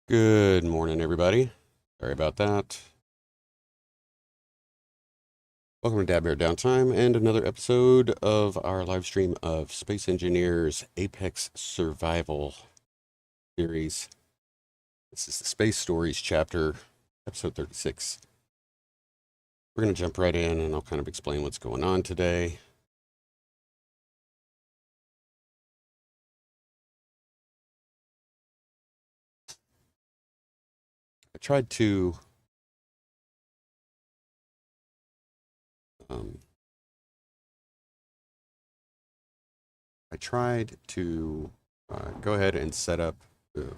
Good morning, everybody. Sorry about that. Welcome to DADBEAR.Downtime and another episode of our live stream of Space Engineers Apex Survival series. This is the Space Stories chapter, episode 36. We're going to jump right in and I'll kind of explain what's going on today. I tried to go ahead and set up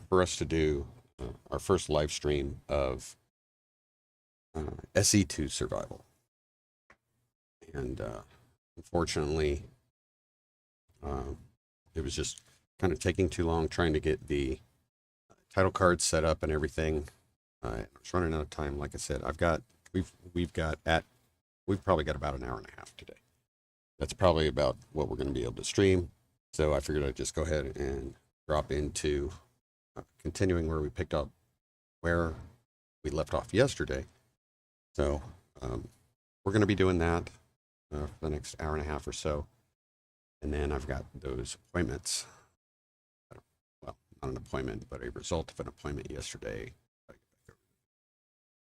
for us to do our first live stream of SE2 survival. And unfortunately, it was just kind of taking too long trying to get the title cards set up and everything. I was running out of time. Like I said, we've probably got about an hour and a half today. That's probably about what we're going to be able to stream. So I figured I'd just go ahead and drop into continuing where we picked up where we left off yesterday. So we're going to be doing that for the next hour and a half or so. And then I've got those appointments. Well, not an appointment, but a result of an appointment yesterday.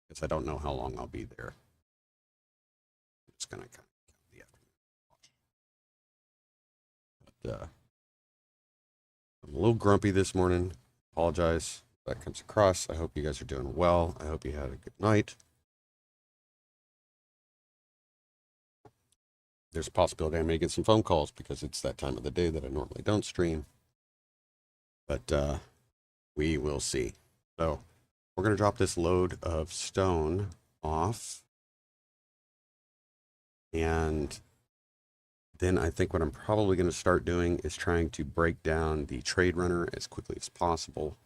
Because I don't know how long I'll be there. It's going to kind of count the afternoon. But I'm a little grumpy this morning. Apologize if that comes across. I hope you guys are doing well. I hope you had a good night. There's a possibility I may get some phone calls because it's that time of the day that I normally don't stream. But we will see. So we're going to drop this load of stone off. And then I think what I'm probably going to start doing is trying to break down the trade runner as quickly as possible.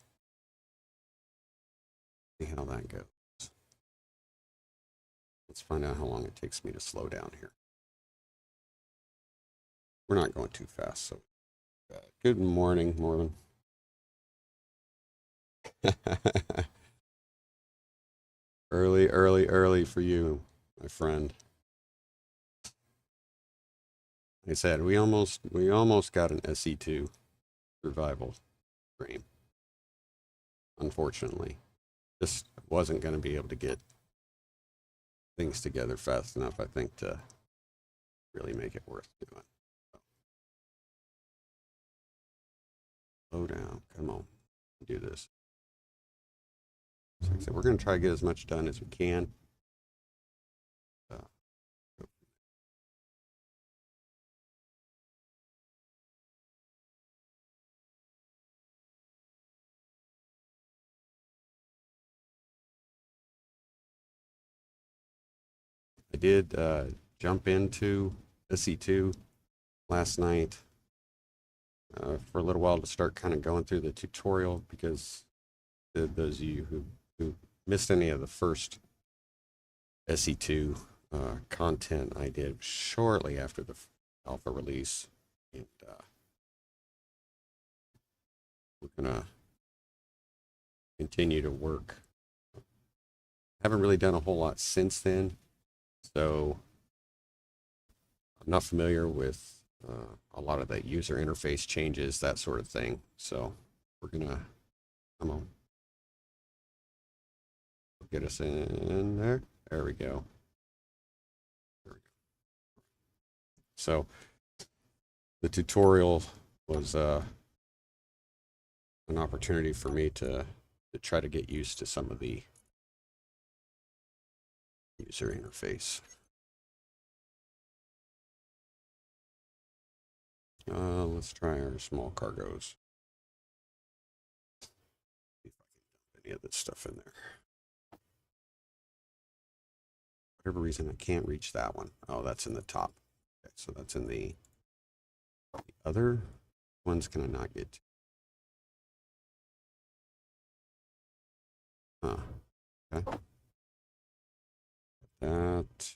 See how that goes. Let's find out how long it takes me to slow down here. We're not going too fast, so good morning, Morgan. early for you, my friend. Like I said, we almost got an SE2 survival stream. Unfortunately, just wasn't going to be able to get things together fast enough, I think, to really make it worth doing. Slow down. Come on. Do this. So like I said, we're going to try to get as much done as we can. I did jump into SE2 last night for a little while to start kind of going through the tutorial because those of you who missed any of the first SE2 content I did shortly after the alpha release, and we're gonna continue to work. Haven't really done a whole lot since then, so I'm not familiar with a lot of the user interface changes, that sort of thing. So we're gonna come on, get us in there. There we go. So the tutorial was an opportunity for me to try to get used to some of the user interface. Let's try our small cargoes. See if I can dump any of this stuff in there. Whatever reason, I can't reach that one. Oh, that's in the top. Okay, so that's in the other ones. Can I not get to? Okay. That.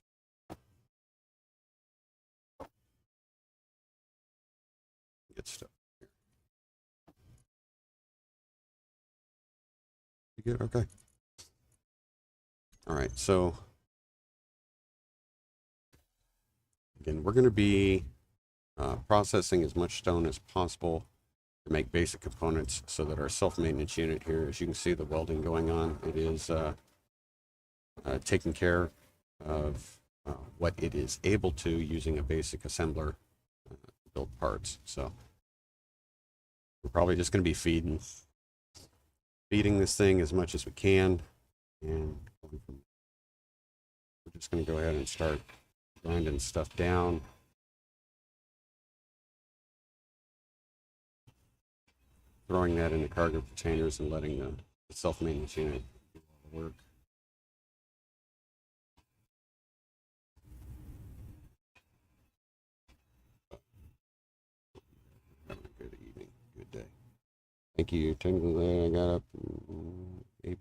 Get stuff. Good. Okay. All right. So again, we're going to be processing as much stone as possible to make basic components so that our self-maintenance unit here, as you can see the welding going on, it is taking care of what it is able to using a basic assembler to build parts. So we're probably just going to be feeding this thing as much as we can, and we're just going to go ahead and start grinding stuff down. Throwing that into cargo containers and letting the self-maintenance unit do all the work. Having a good evening, good day. Thank you. Technically, I got up even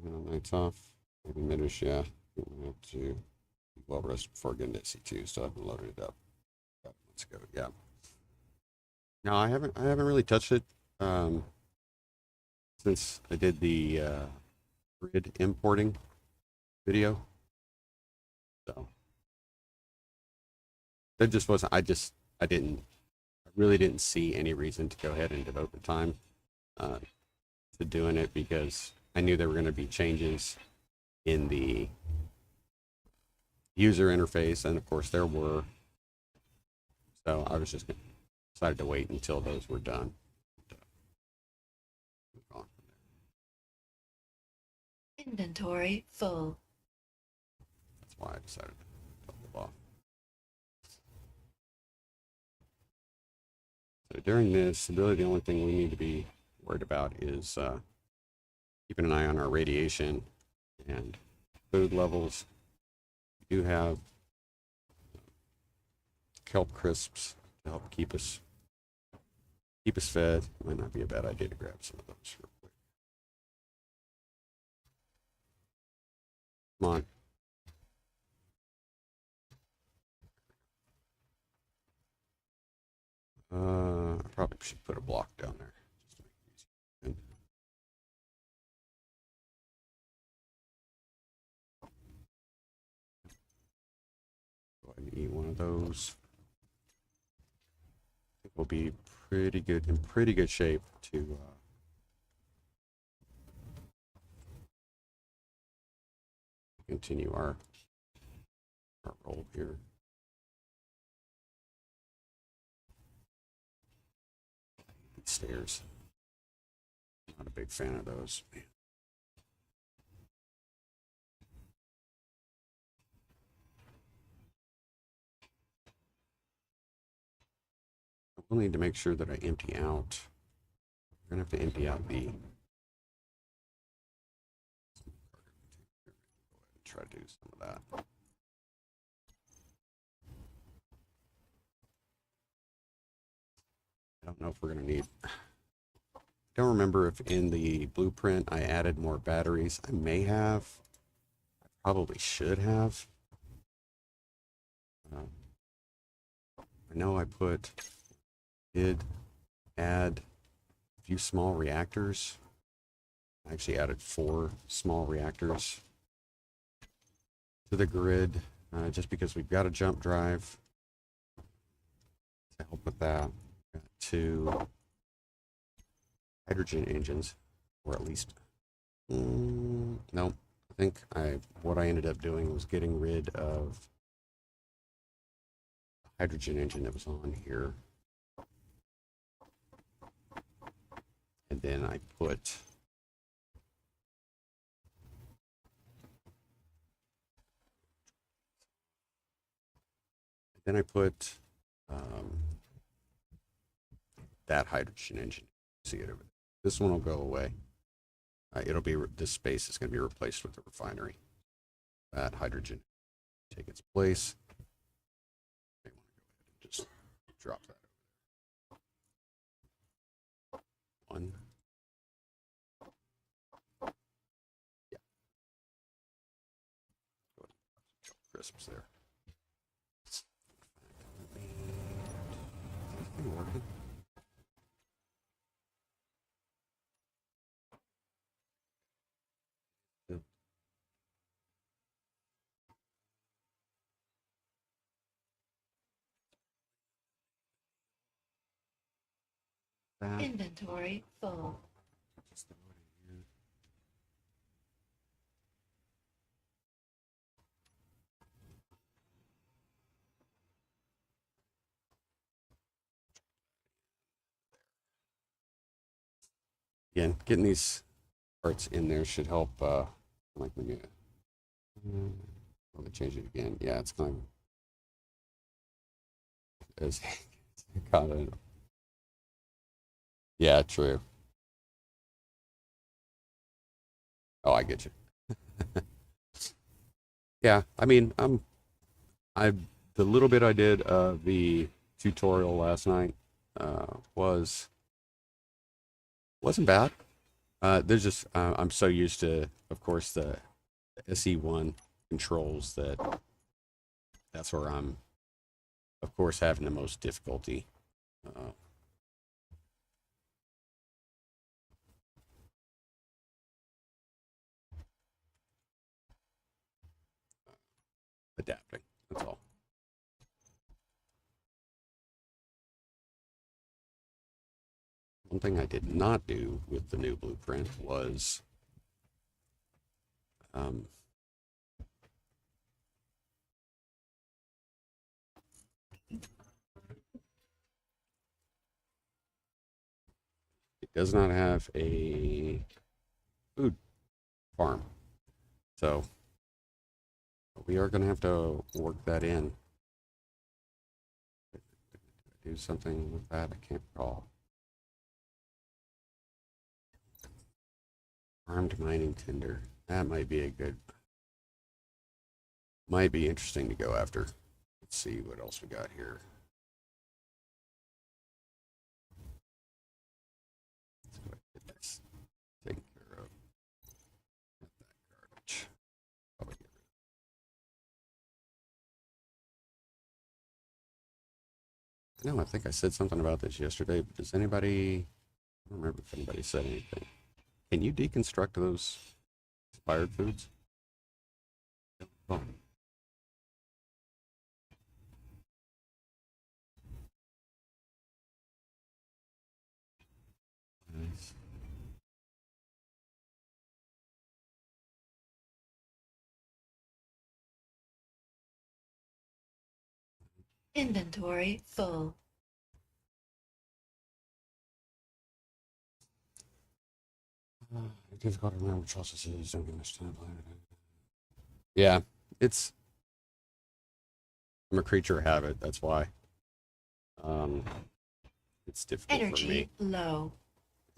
on nights off. Maybe middish, yeah. I have to be well rested before getting to SE2, so I haven't loaded it up. Let's go. Yeah. No, I haven't really touched it. Since I did the grid importing video. So that just wasn't, I really didn't see any reason to go ahead and devote the time to doing it, because I knew there were going to be changes in the user interface, and of course there were. So I was just decided to wait until those were done. Inventory full. That's why I decided to double off. So during this, really the only thing we need to be worried about is keeping an eye on our radiation and food levels. We do have kelp crisps to help keep us fed. Might not be a bad idea to grab some of those real quick. Come on. I probably should put a block down there. Just to make it easy. Go ahead and eat one of those. I think we'll be pretty good shape to continue our roll here. Stairs. Not a big fan of those. I will need to make sure that I empty out. I'm going to have to empty out the. Try to do some of that. I don't know if we're going to need. I don't remember if in the blueprint I added more batteries. I may have. I probably should have. I know I did add a few small reactors. I actually added 4 small reactors to the grid, just because we've got a jump drive to help with that. Got 2 hydrogen engines, or at least, no, I think what I ended up doing was getting rid of the hydrogen engine that was on here, and then I put that hydrogen engine. See it over there. This one will go away. This space is going to be replaced with the refinery. That hydrogen take its place. I want to go ahead and just drop that over there. 1. Yeah. Go ahead and put crisps there. Working. that. Inventory full. Just throw it in here. Again, getting these parts in there should help. Like when you let me change it again. Yeah, it's kind of it's kind of yeah, true. Oh, I get you. Yeah, I mean, I the little bit I did of the tutorial last night was wasn't bad. There's just I'm so used to, of course, the SE1 controls that's where I'm, of course, having the most difficulty uh, adapting. That's all. One thing I did not do with the new blueprint was um, it does not have a food farm. So we are going to have to work that in. Do something with that. I can't recall. Armed mining tinder. That might be a good, might be interesting to go after. Let's see what else we got here. Let's go ahead and get this taken care of. Not that garbage. Probably get rid of it. No, I think I said something about this yesterday, but does anybody, I don't remember if anybody said anything. Can you deconstruct those expired foods? Oh, nice. Inventory full. Difficult to remember processes. Don't get much time. Yeah, it's, I'm a creature of habit. That's why. Um, it's difficult for Energy me. low.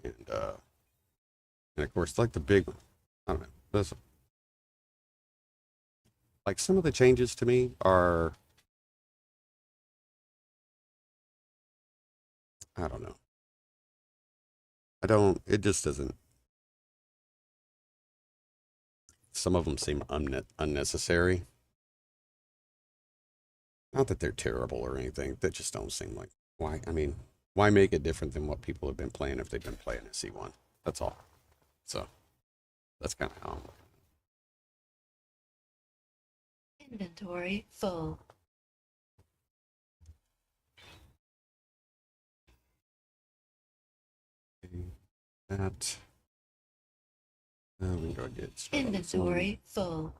And of course, like the big, I don't know, this, like some of the changes to me are, I don't know. I don't, it just doesn't, some of them seem unnecessary. Not that they're terrible or anything, they just don't seem like, why, I mean, why make it different than what people have been playing if they've been playing a C1? That's all. So that's kind of how I'm looking. Inventory full. That, we can go get started on this one. Inventory full.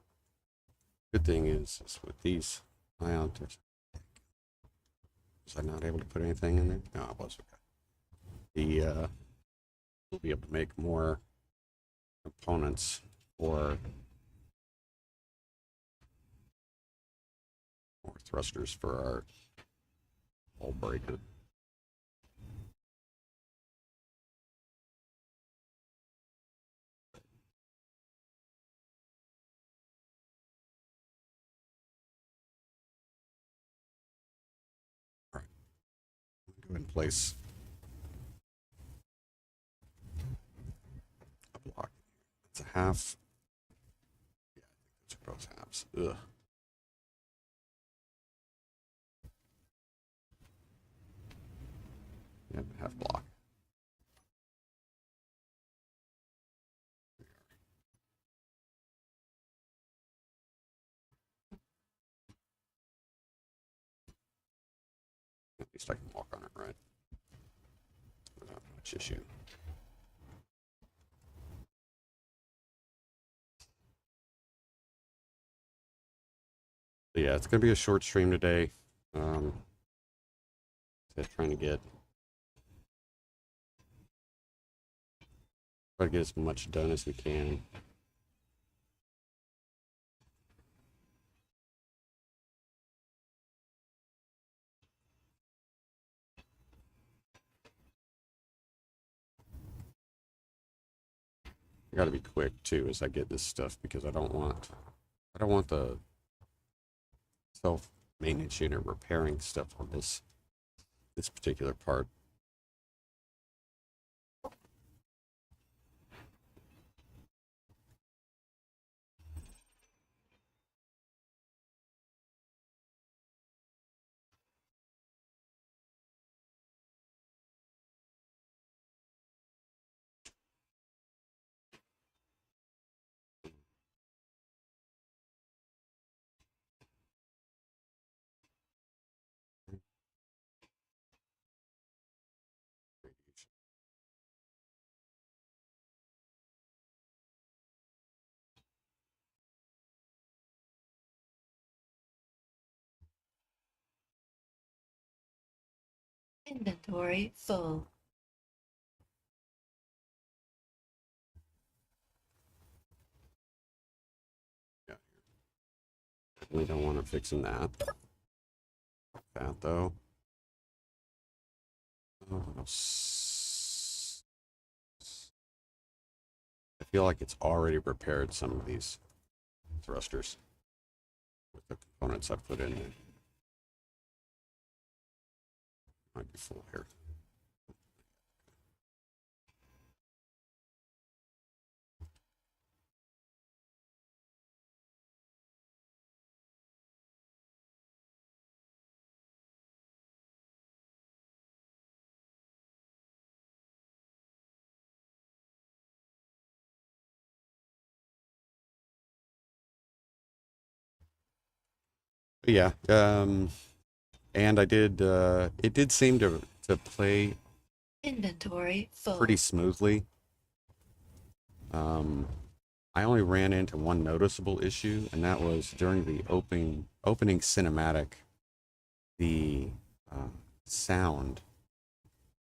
Good thing is with these ion, was I not able to put anything in there? No, I was. Okay. We'll be able to make more components or more thrusters for our hull breaker. All right, go ahead and place a block. It's a half. Yeah, I think those are both halves. Ugh. Yeah, half block. At least I can walk on it, right? issue. But yeah, it's gonna be a short stream today. Trying to try to get as much done as we can. I got to be quick too as I get this stuff because I don't want the self maintenance unit repairing stuff on this particular part. Inventory full. Yeah, we don't want to fixing that. That though. I feel like it's already repaired some of these thrusters with the components I put in there. Might be full here. But yeah, and I did. It did seem to play Inventory full. pretty smoothly. I only ran into one noticeable issue, and that was during the opening cinematic. The sound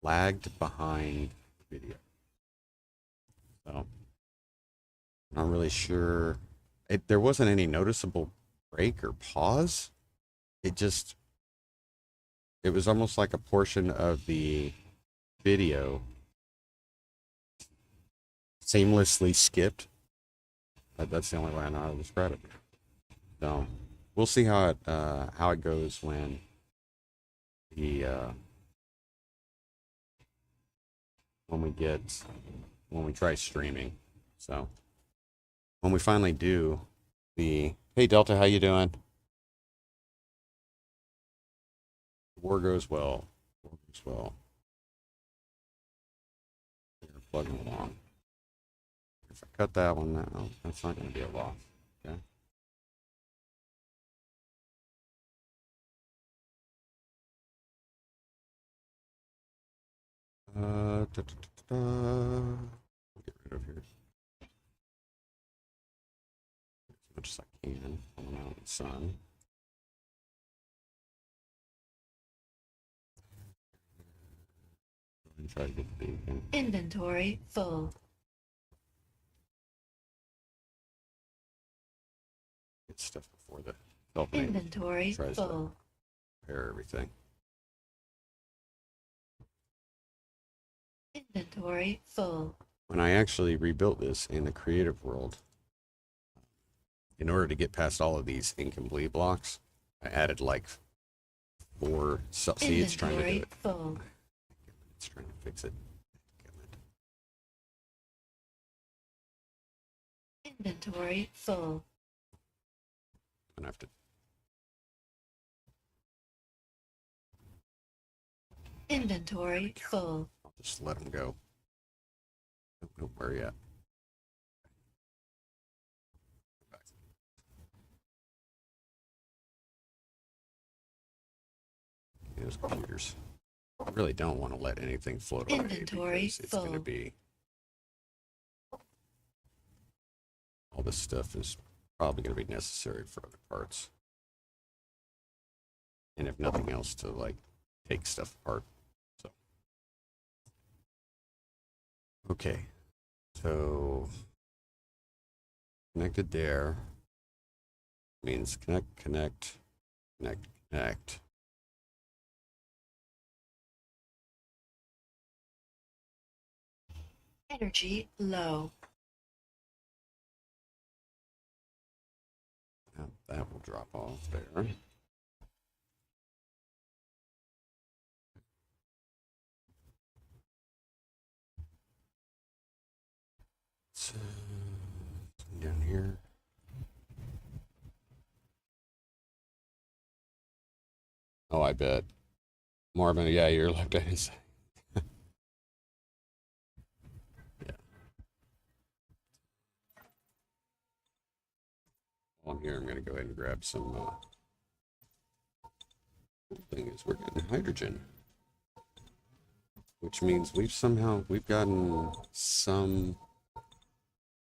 lagged behind the video, so I'm not really sure. There wasn't any noticeable break or pause. It was almost like a portion of the video seamlessly skipped. That's the only way I know how to describe it. So we'll see how it goes when when we try streaming. So when we finally do hey Delta, how you doing? War goes well. War goes well. We're plugging along. If I cut that one now, that's not going to be a loss. Okay. Get rid of here as much as I can. Pulling out the sun. And try to get the beacon. Inventory full. Get stuff before the opening. Inventory Tries full. to repair everything. Inventory full. When I actually rebuilt this in the creative world, in order to get past all of these incomplete blocks, I added like 4 seeds trying to do it. Full. It's trying to fix it. Inventory full. I have to. Inventory full. I'll just let them go. Don't know where yet. Those computers. I really don't want to let anything float away Inventory because it's going to full. be, all this stuff is probably going to be necessary for other parts. And if nothing else, to like take stuff apart. So, okay. So, connected there means connect, connect, connect, connect. Energy low. Now that will drop off there. So, down here. Oh, I bet. Marvin, yeah, you're left at his. Yeah. While I'm here, I'm going to go ahead and grab some. Thing is, we're getting hydrogen, which means we've gotten some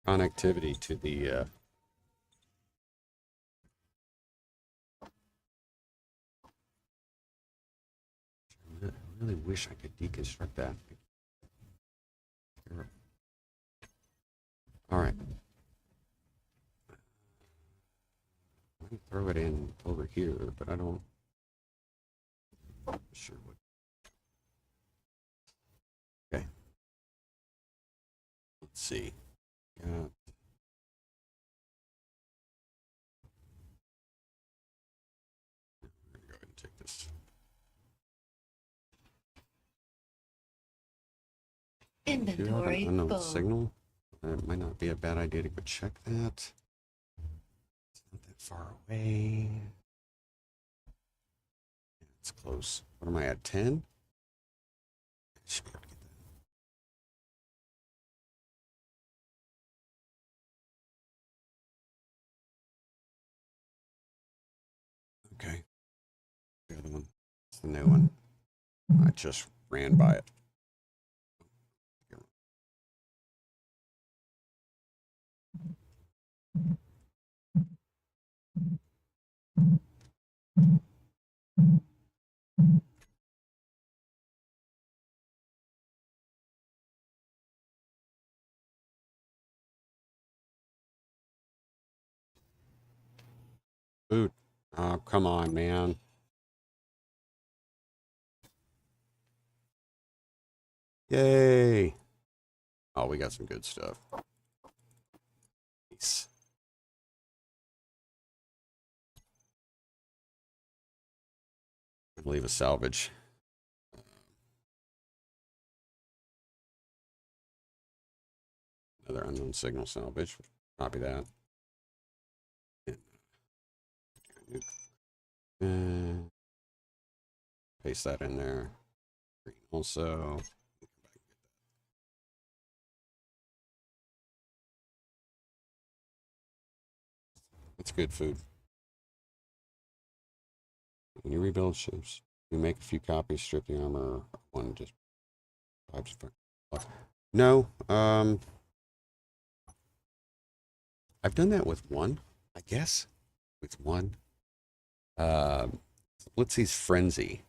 connectivity to the. I really wish I could deconstruct that. All right. I can throw it in over here, but I don't. Sure what. Okay. Let's see. Got. I'm gonna go ahead and take this. Do you have an Inventory unknown full. signal? It might not be a bad idea to go check that. It's not that far away. Yeah, it's close. What am I at? 10? I should be able to get that. Okay. The other one. It's the new one. I just ran by it. Food. Oh, come on, man. Yay. Oh, we got some good stuff. Nice. I believe a salvage. Another unknown signal salvage. Copy that. And paste that in there. Also, it's good food. When you rebuild ships, you make a few copies, strip the armor, one just pipes. No, I've done that with one, I guess. With one. Let's see, Frenzy.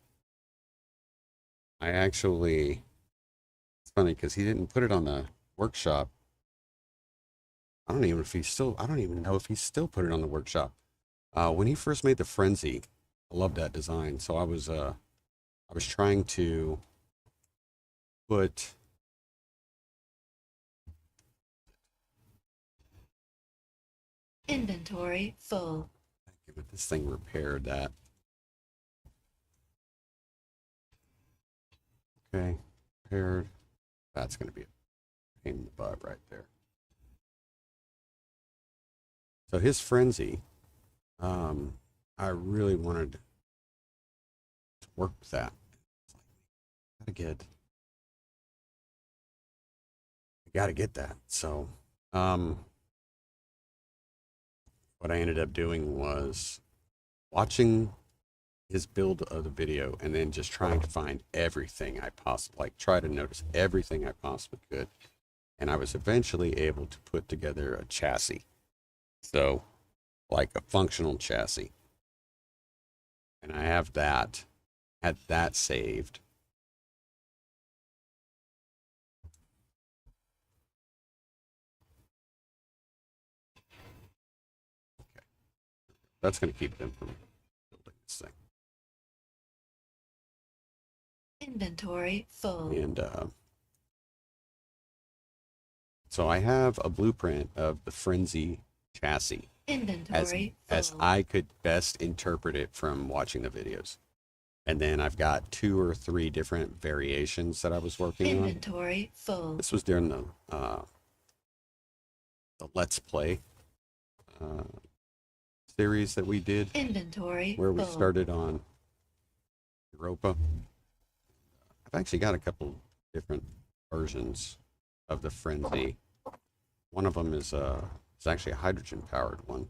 I actually, it's funny because he didn't put it on the workshop. I don't even know if he still put it on the workshop. When he first made the Frenzy, I love that design. So I was trying to put Inventory full. get this thing repaired. That okay? Repaired. That's going to be a pain in the butt right there. So his Frenzy, I really wanted to work with that. I gotta get that. So, what I ended up doing was watching his build of the video, and then just trying to find everything I possibly, like, try to notice everything I possibly could. And I was eventually able to put together a chassis. So, like a functional chassis. And I have that, had that saved. That's going to keep them from building this thing. Inventory full. And so I have a blueprint of the Frenzy chassis Inventory as full. I could best interpret it from watching the videos. And then I've got 2 or 3 different variations that I was working on. Inventory full. This was during the Let's Play series that we did, Inventory where we full. started on Europa. I've actually got a couple different versions of the Frenzy. One of them is it's actually a hydrogen powered one.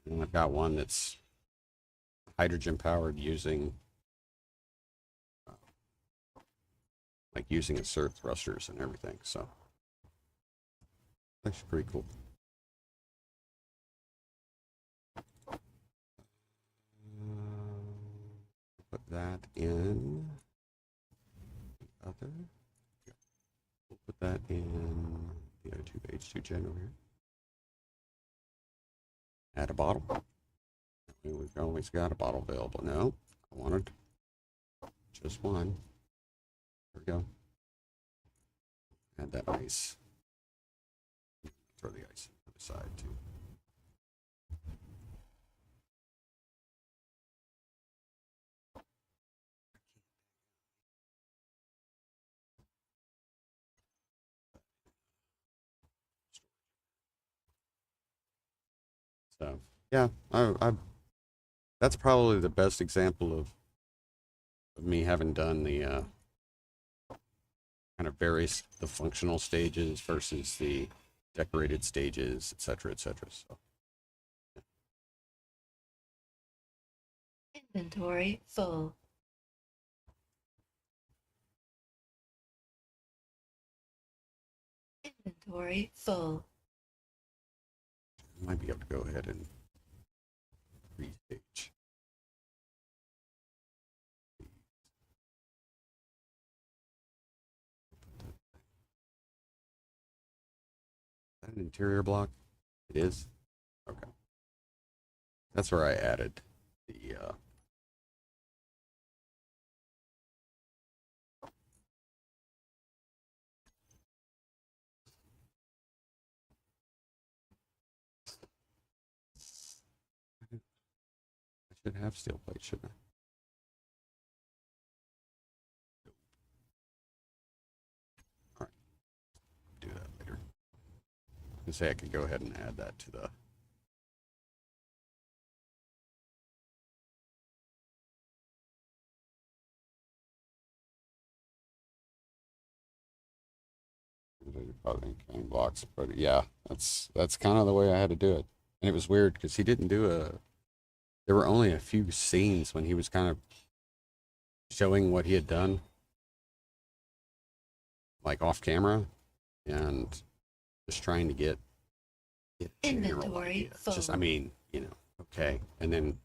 And I've got one that's hydrogen powered using like using insert thrusters and everything. So actually pretty cool. Put that in the other. We'll put that in the O2 H2 gen over here. Add a bottle. We've always got a bottle available. No, I wanted just one. There we go. Add that ice. Throw the ice to the side too. So yeah, I that's probably the best example of me having done the kind of various the functional stages versus the decorated stages, etc., etc. So Inventory full. Inventory full. I might be able to go ahead and restage. Is that an interior block? It is? Okay. That's where I added the I should have steel plate, shouldn't I? All right. Do that later. I can say I could go ahead and add that to the probably counting blocks, but yeah, that's kind of the way I had to do it. And it was weird because he didn't do a. There were only a few scenes when he was kind of showing what he had done, like off camera, and just trying to get a general Inventory idea. full. Just, I mean, okay, and then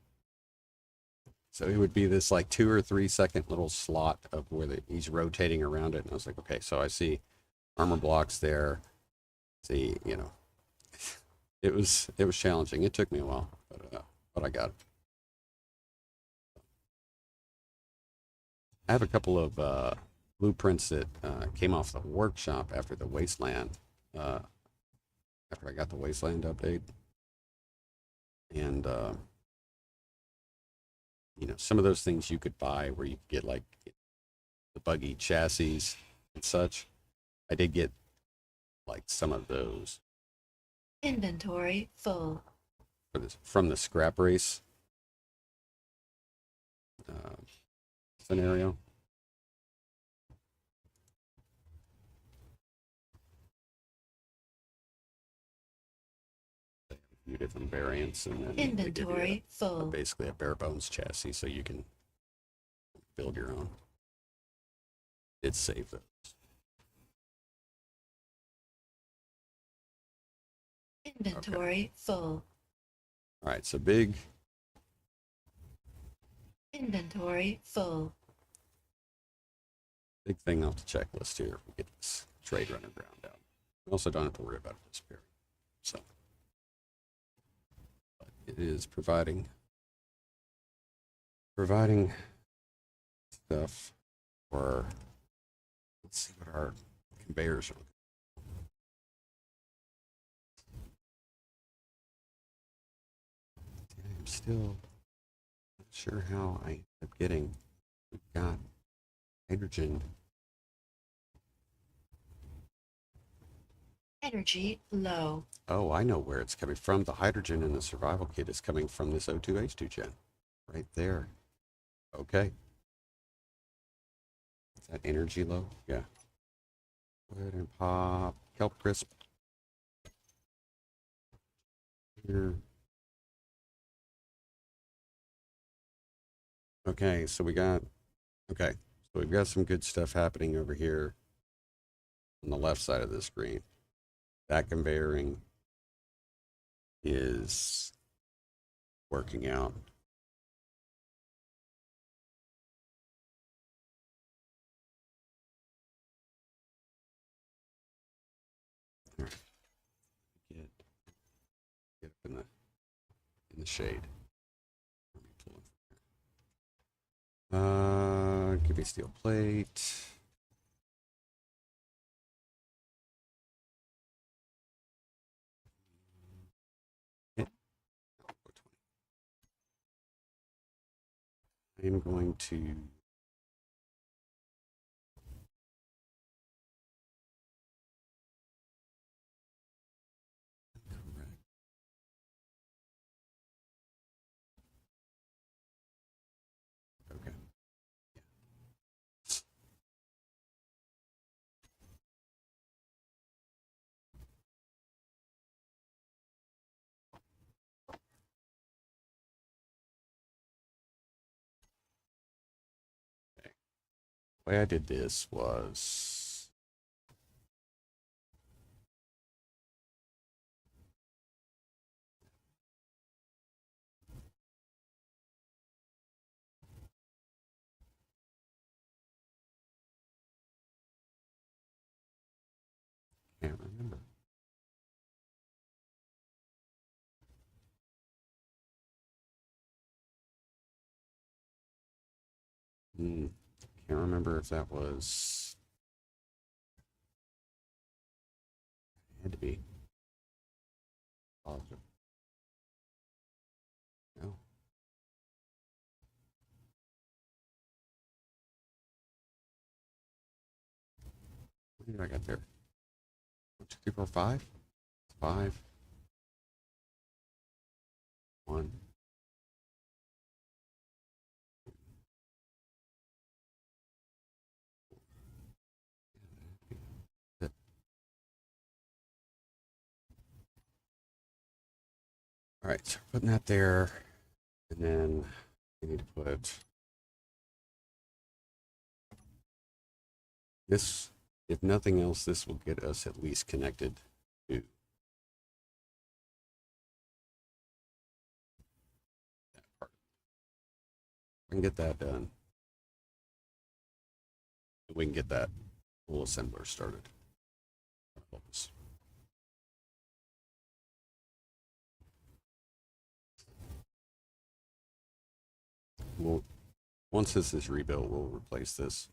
so it would be this like 2 or 3 second little slot of where he's rotating around it, and I was like, okay, so I see armor blocks there. See, it was challenging. It took me a while, but I got it. I have a couple of blueprints that came off the workshop after the Wasteland, after I got the Wasteland update, and some of those things you could buy where you could get like the buggy chassis and such. I did get like some of those Inventory full. from the scrap race scenario. few different variants, and then they give you Inventory full. basically a bare bones chassis, so you can build your own. It's safe though. Inventory full. All right, so big. Inventory full. Big thing off the checklist here. We get this trade runner ground out. We also don't have to worry about it disappearing. So, but it is providing stuff for. Let's see what our conveyors are. I'm still not sure how I end up getting. We've got hydrogen. Energy low. Oh, I know where it's coming from. The hydrogen in the survival kit is coming from this O2H2 gen. Right there. Okay. Is that energy low? Yeah. Go ahead and pop kelp crisp. Here. Okay, so we've got some good stuff happening over here on the left side of the screen. That conveying is working out. All right. Get up in the shade. Give me steel plate. I'm going to correct. Okay. Okay. The way I did this was can't remember. Can't remember if that was. It had to be. Positive. No. What did I got there? 1, 2, 3, 4, 5. 5. 1. All right, so putting that there, and then we need to put this. If nothing else, this will get us at least connected to that part. We can get that done. We can get that little assembler started. Once this is rebuilt, we'll replace this.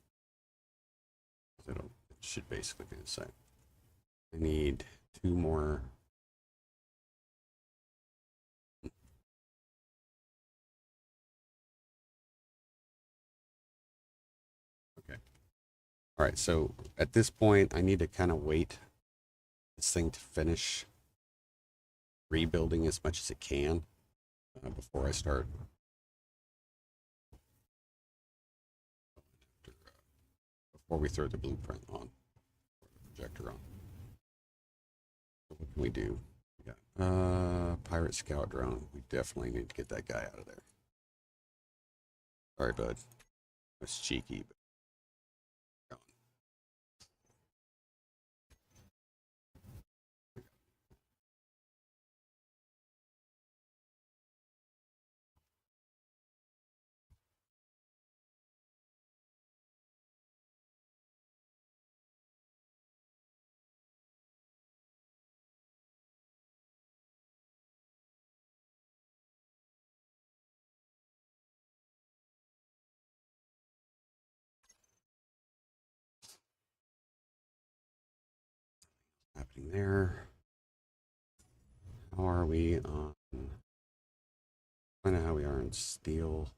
It should basically be the same. I need 2 more. Okay. All right, so at this point, I need to kind of wait this thing to finish rebuilding as much as it can before I start. Before we throw the blueprint on, or the projector on. So what can we do? We got Pirate scout drone. We definitely need to get that guy out of there. Sorry, bud. That's cheeky. But happening there. How are we on? Find out how we are in steel.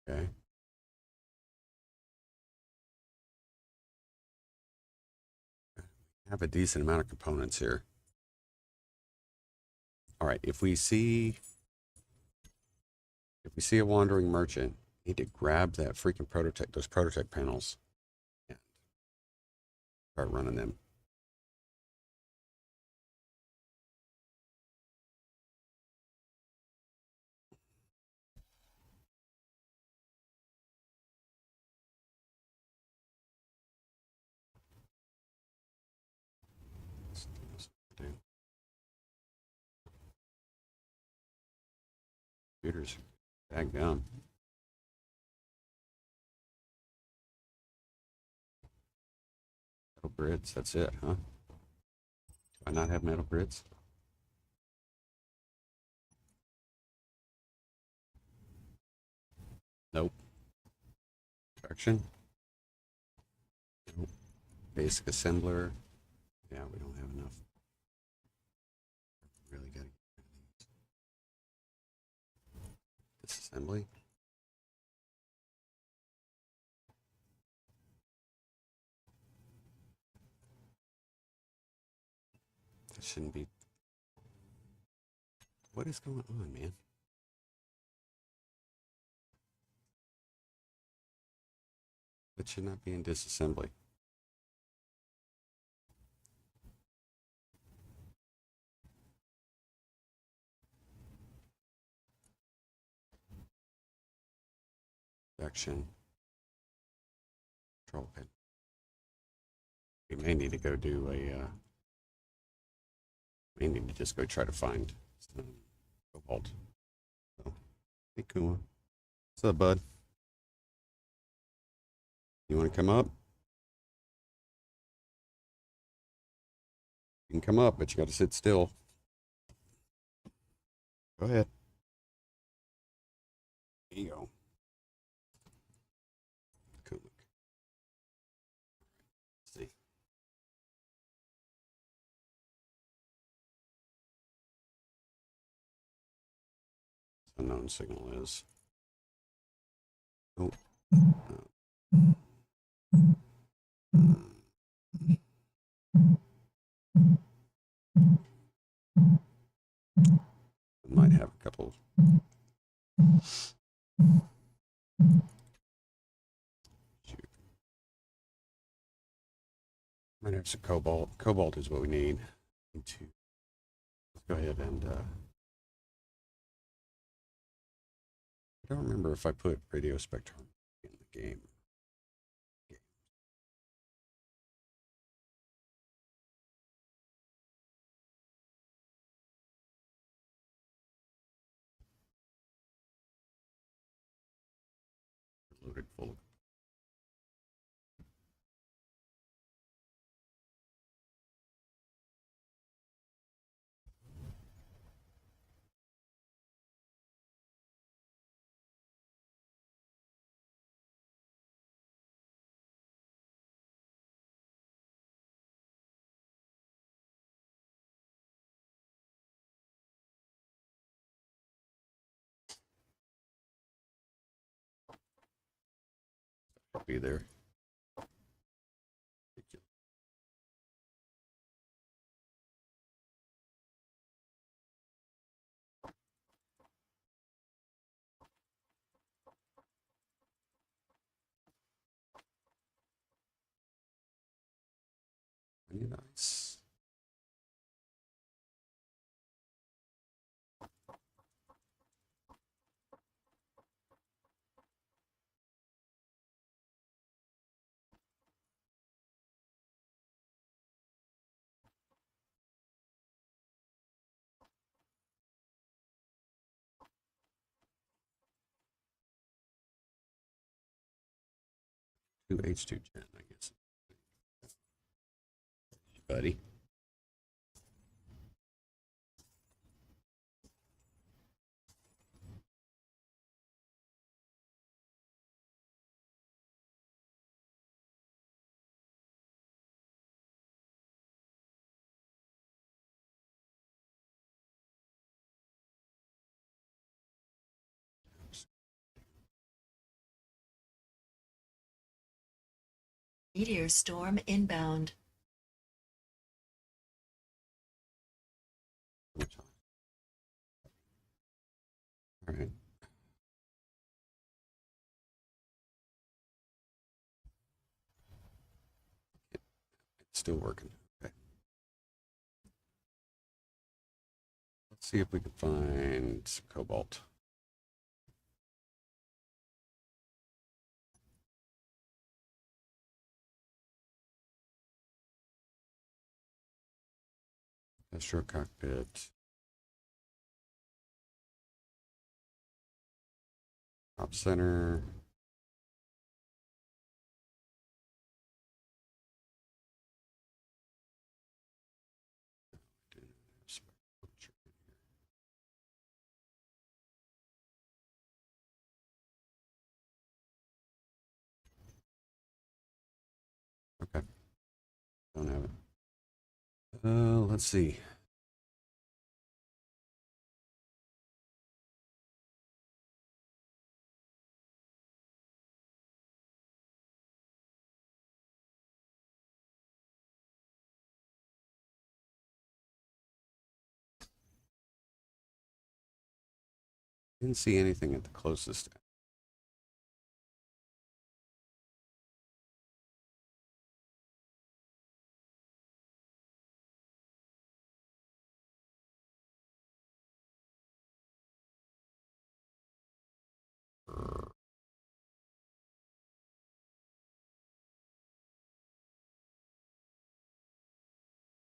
Okay. Have a decent amount of components here. All right. If we see a wandering merchant, we need to grab that freaking prototype, those prototype panels, and start running them. Computers, dadgum. Metal grids, that's it, huh? Do I not have metal grids? Nope. Traction? Nope. Basic assembler? Yeah, we don't have enough. Really gotta get disassembly. That shouldn't be. What is going on, man? That should not be in disassembly. Section. Control pin. We may need to go do a. We need to just go try to find some cobalt. So, hey, Kuma. What's up, bud? You want to come up? You can come up, but you got to sit still. Go ahead. There you go. Cool. Let's see. Unknown signal is. Oh. Might have a couple. Shoot. Might have some cobalt. Cobalt is what we need. Let's go ahead and. I don't remember if I put radio spectrum in the game. Loaded full of. Be there. I need ice. Two H2 gen, I guess. Buddy. Meteor storm inbound. All right. It's still working. Okay. Let's see if we can find some cobalt. Astro cockpit. Top center. Okay. Don't have it. Let's see. Didn't see anything at the closest.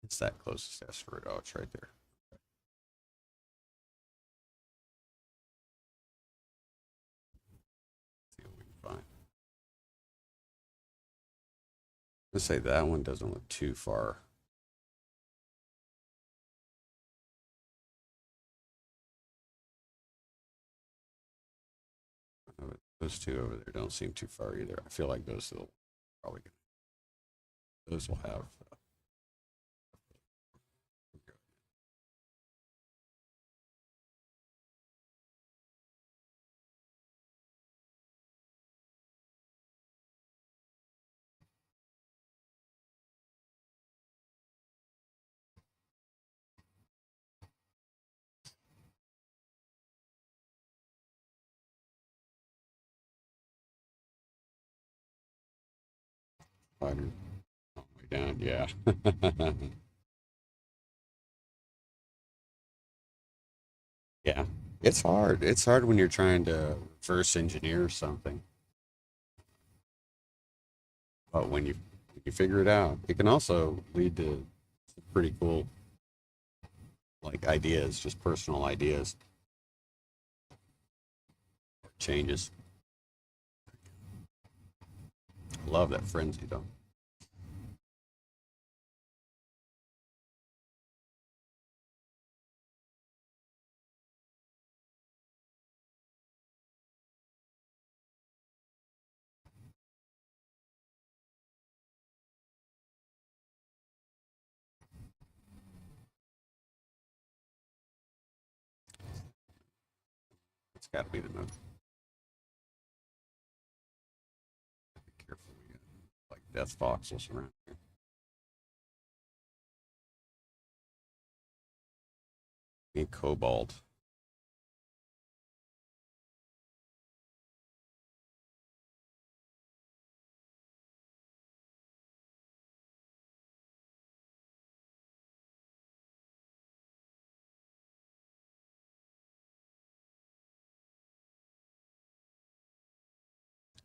It's that closest asteroid. Oh, it's right there. See what we can find. Let's say that one doesn't look too far. Those two over there don't seem too far either. I feel like those will probably those will have. Fighter. Oh, way down, yeah. Yeah, it's hard. It's hard when you're trying to reverse engineer something. But when you figure it out, it can also lead to some pretty cool like ideas, just personal ideas, changes. Love that frenzy though. It's got to be the move. Be careful, we got like death foxes around here. Need cobalt.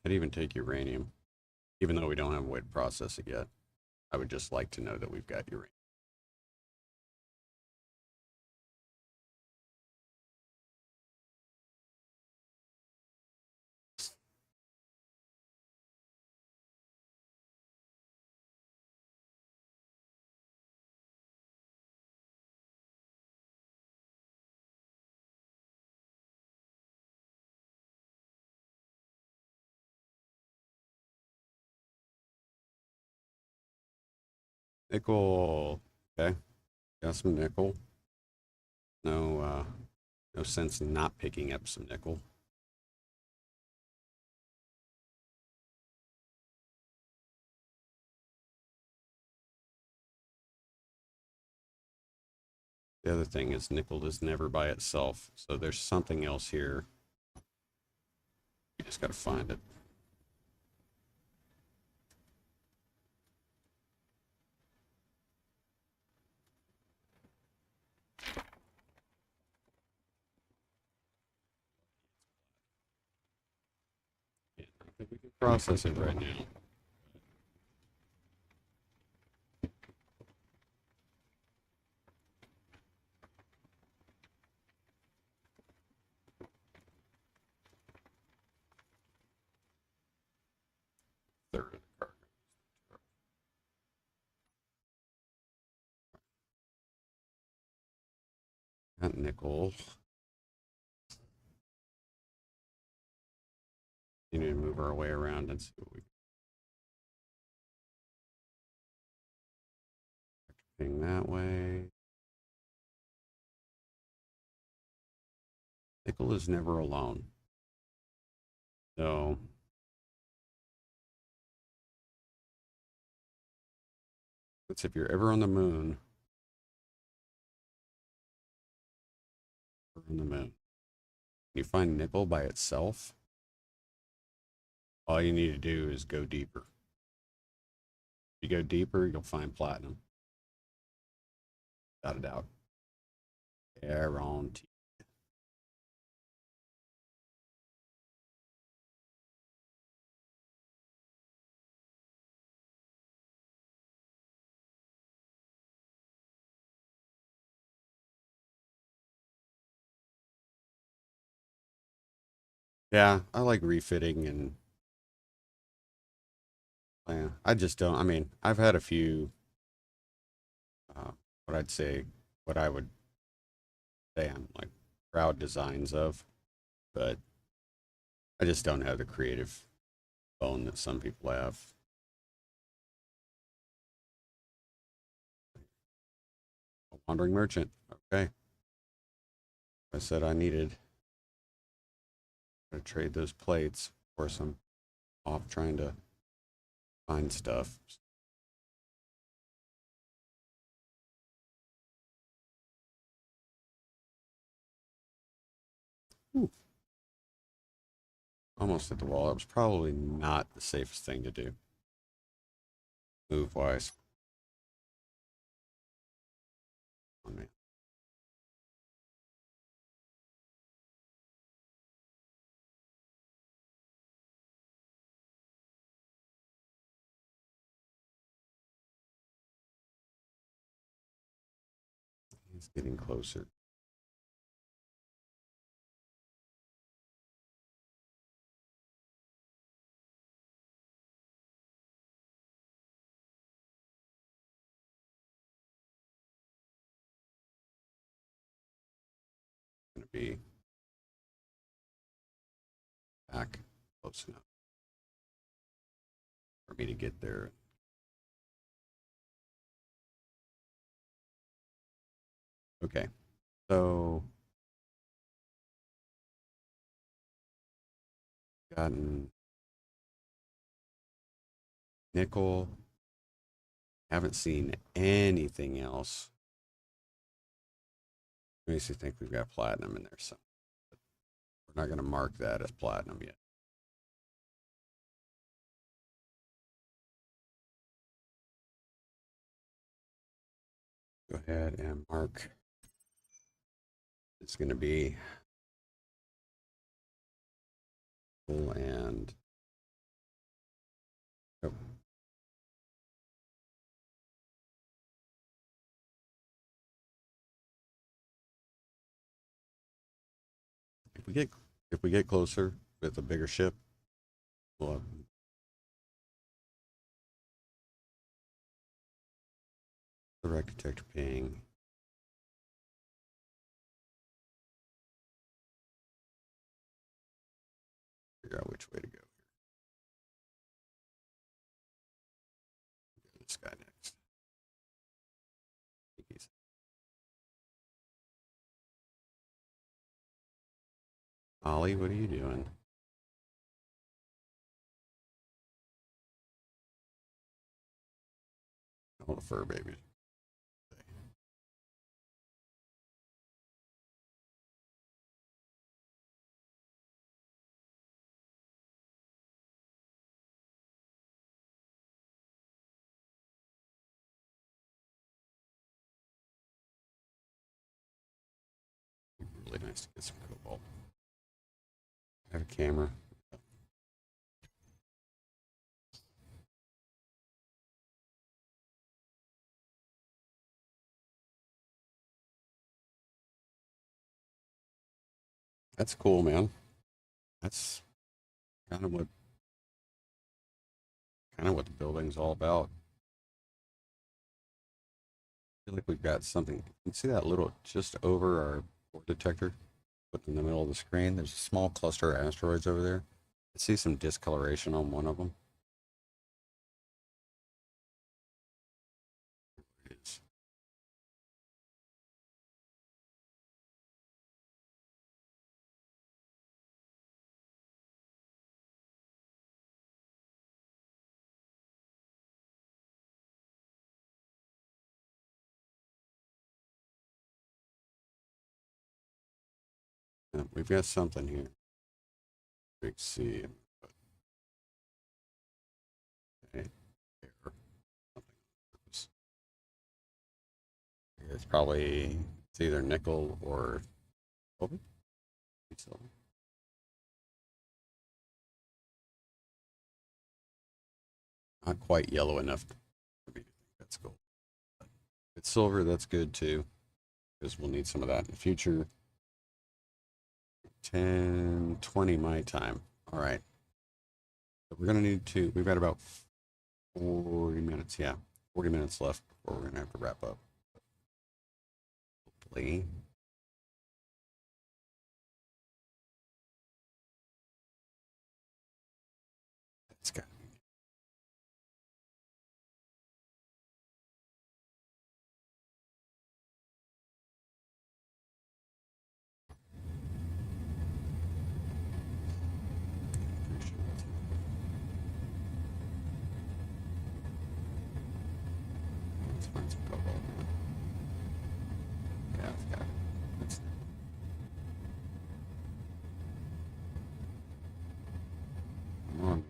I'd even take uranium, even though we don't have a way to process it yet. I would just like to know that we've got uranium. Nickel. Okay. Got some nickel. No sense in not picking up some nickel. The other thing is nickel is never by itself, so there's something else here. You just got to find it. Yeah, I don't think we can process it right now. Third of the cargo. Got nickel. You need to move our way around and see what we can that way. Nickel is never alone. So that's if you're ever on the moon. On the moon. You find nickel by itself. All you need to do is go deeper. If you go deeper, you'll find platinum. Without a doubt. Guaranteed. Yeah, I like refitting and I just don't. I mean, I've had a few, uh, what I'd say, what I would say I'm like proud designs of, but I just don't have the creative bone that some people have. A wandering merchant. Okay. I said I needed to trade those plates. Of course, I'm off trying to find stuff. Ooh, almost at the wall. That was probably not the safest thing to do, move wise. Oh, man. It's getting closer. Going to be back close enough for me to get there. Okay, so gotten nickel. Haven't seen anything else. Makes me think we've got platinum in there. So we're not going to mark that as platinum yet. Go ahead and mark. It's going to be full and if we get closer with a bigger ship, we'll have the wreck detector ping. Figure out which way to go. This guy next. Ollie, what are you doing? Oh, the fur baby. Really nice to get some cobalt. I have a camera. That's cool, man. That's kind of what the building's all about. I feel like we've got something. You can see that little just over our port detector, put in the middle of the screen. There's a small cluster of asteroids over there. I see some discoloration on one of them. It is. Yeah, we've got something here. Big C. Okay. There. It's probably it's either nickel or silver. Silver. Not quite yellow enough for me to think that's gold. But if it's silver, that's good too, because we'll need some of that in the future. 10:20 my time. All right. So we're gonna need to. We've got about 40 minutes. Yeah, 40 minutes left before we're gonna have to wrap up. Hopefully. That's got. Let's find some cobalt. Yeah, it's got it. That's come on.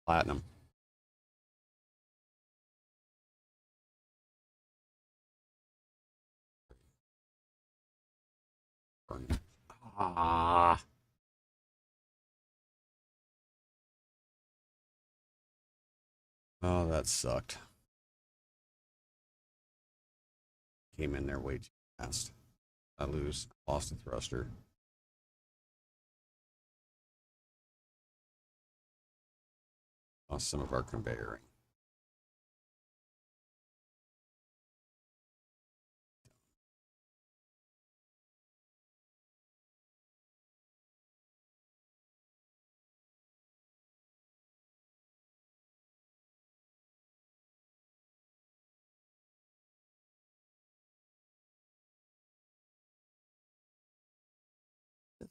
Platinum. Ah. Oh, that sucked. Came in there way too fast. I lost the thruster. Lost some of our conveyoring.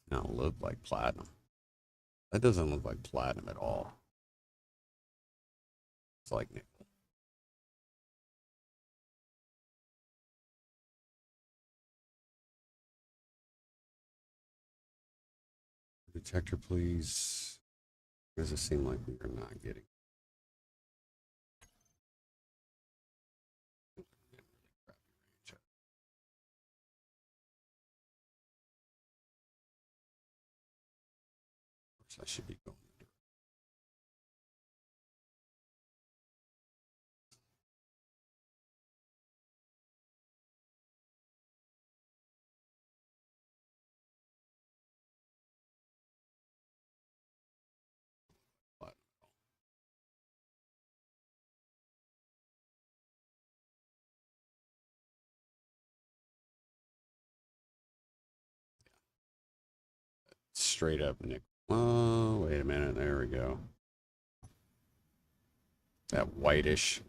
Don't look like platinum. That doesn't look like platinum at all. It's like nickel. Detector, please. Does it seem like we are not getting? I should be going. straight up nickel. Oh, wait a minute. There we go. That whitish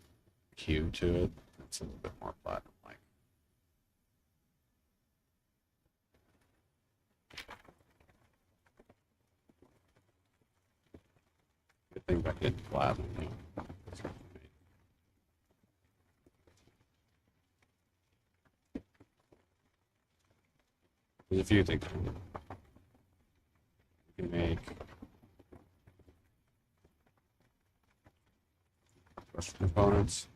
hue to it. It's a little bit more platinum-like. Good thing about getting platinum, you know. There's a few things we can make. Thruster components.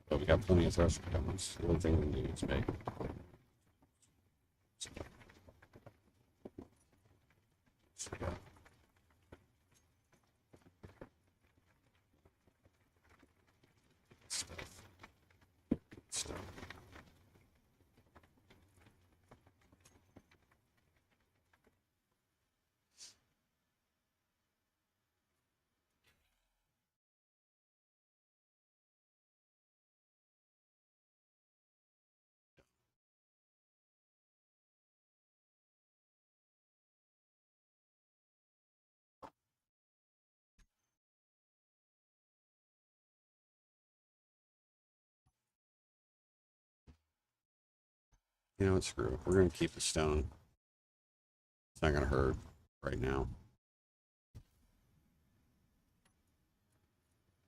But we got plenty of thruster components. The only thing we can do is make. So we got stuff. You know what? Screw it. We're going to keep the stone. It's not going to hurt right now.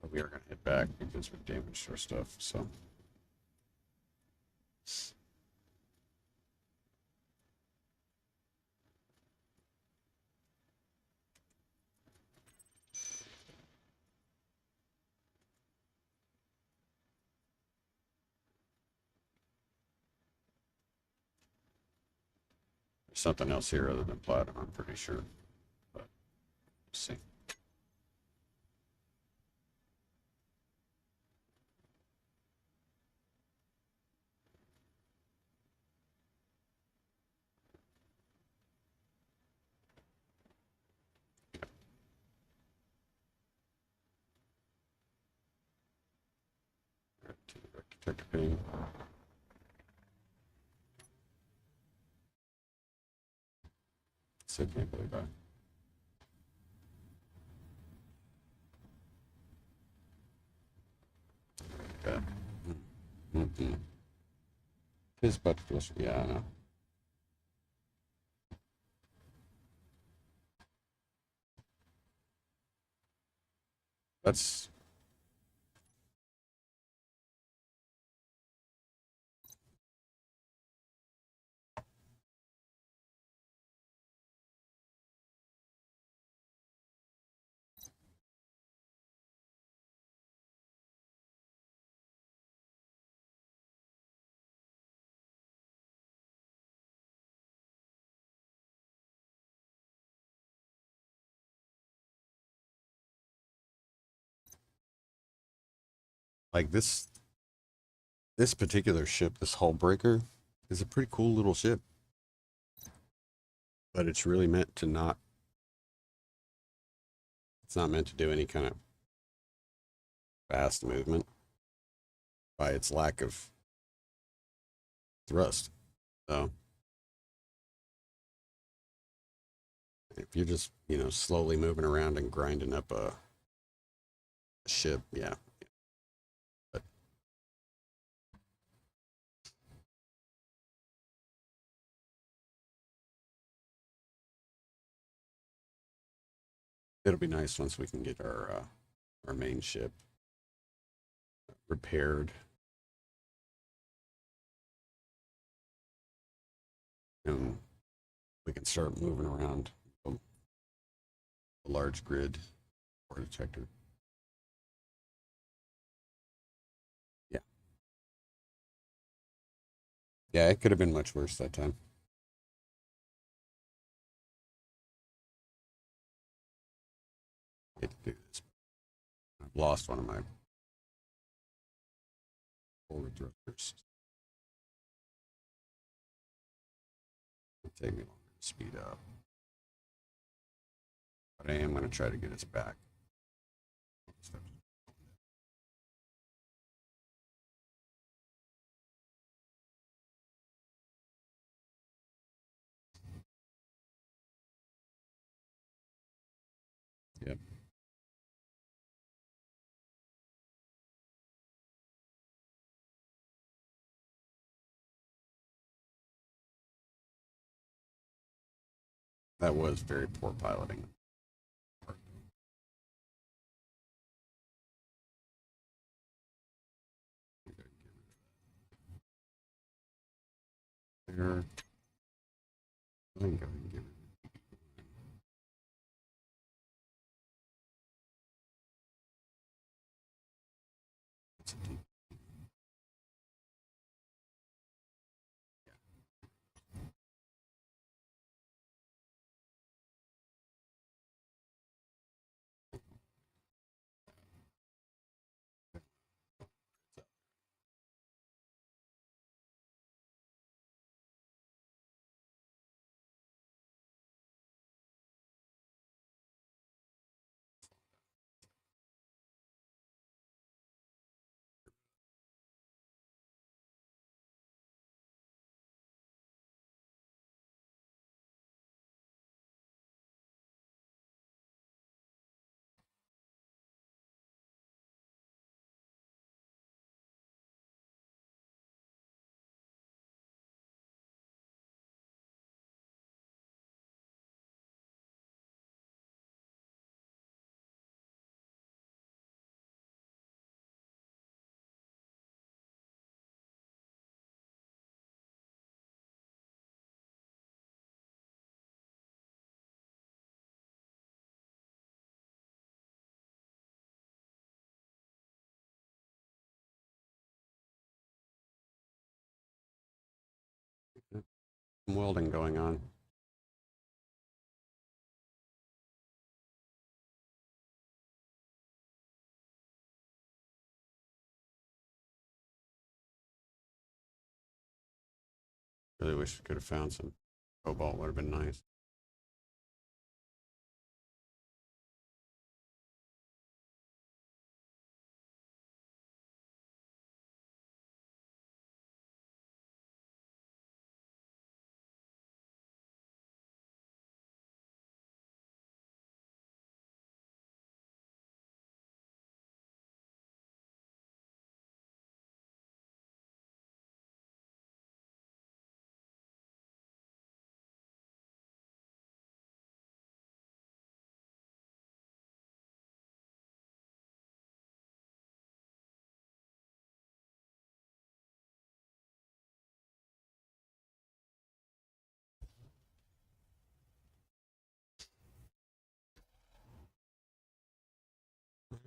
But we are going to hit back because we've damaged our stuff. So. There's something else here other than platinum, I'm pretty sure. But let's see. Detector ping. So can't believe that. Okay. Mm-hmm. His butt closer. Yeah, I know. That's like this particular ship, this hull breaker, is a pretty cool little ship. But it's really meant to not, it's not meant to do any kind of fast movement by its lack of thrust. So if you're just, you know, slowly moving around and grinding up a ship, yeah. But it'll be nice once we can get our main ship repaired. And we can start moving around a large grid or detector. Yeah. Yeah, it could have been much worse that time. I hate to do this. I've lost one of my forward thrusters. It'll take me longer to speed up. But I am going to try to get us back. Yep. That was very poor piloting. There. I think I can give it. It's a deep. Some welding going on. Really wish we could have found some cobalt. Would have been nice.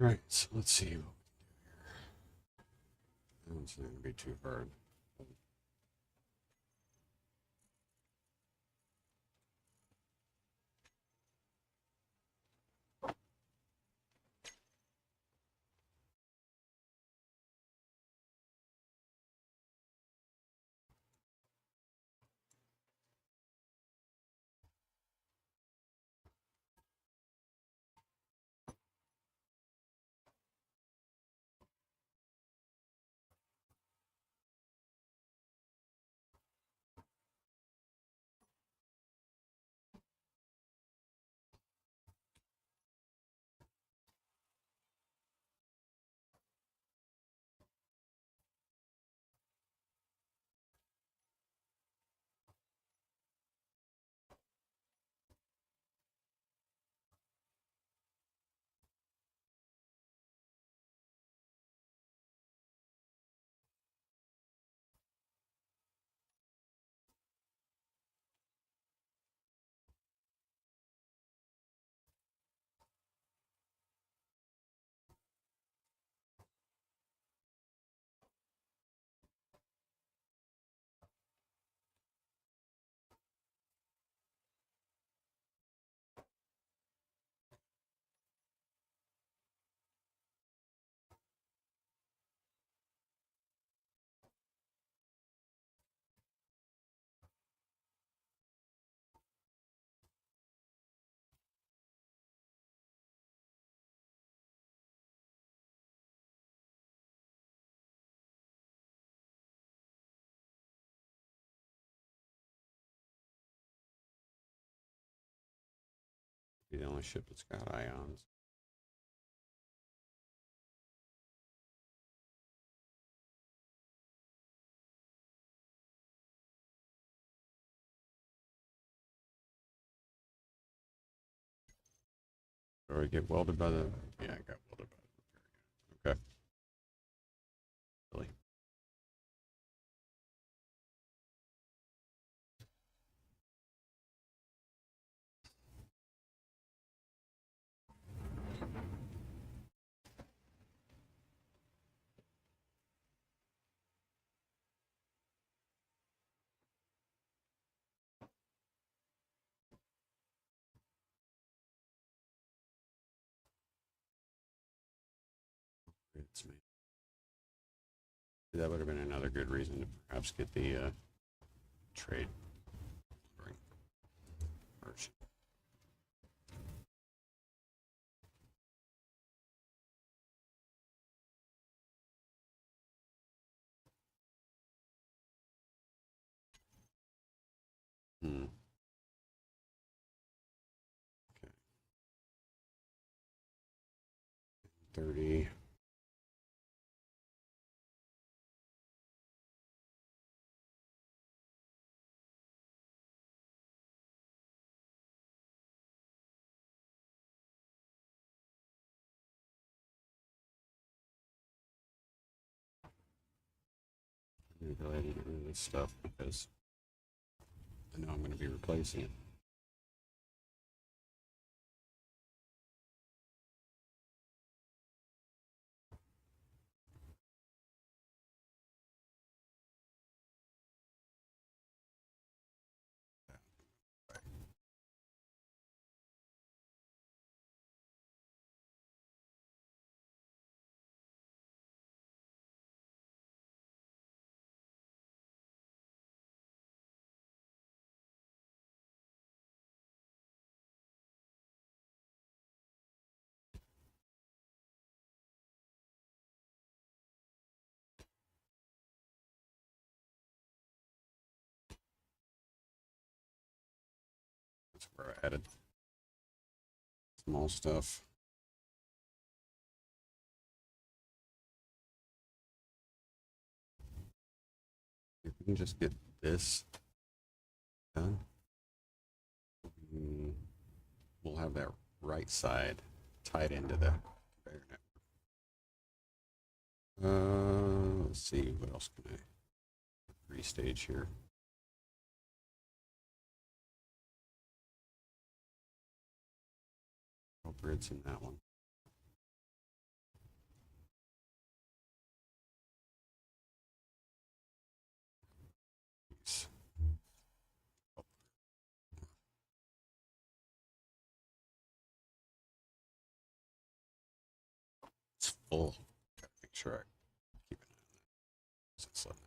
All right, so let's see what we can do here. That one's not going to be too hard. Be the only ship that's got ions. Or we get welded by the. Yeah, I got welded by the. Okay. Really. It's me. That would have been another good reason to perhaps get the trade version. Hmm. Okay. 30. I'm really had to get rid of this stuff because I know I'm going to be replacing it. That's where I added small stuff. If we can just get this done, we'll have that right side tied into the conveyor network. Let's see, what else can I restage here? Oh, grids in that one. It's full. Gotta make sure I keep an eye on that. It's letting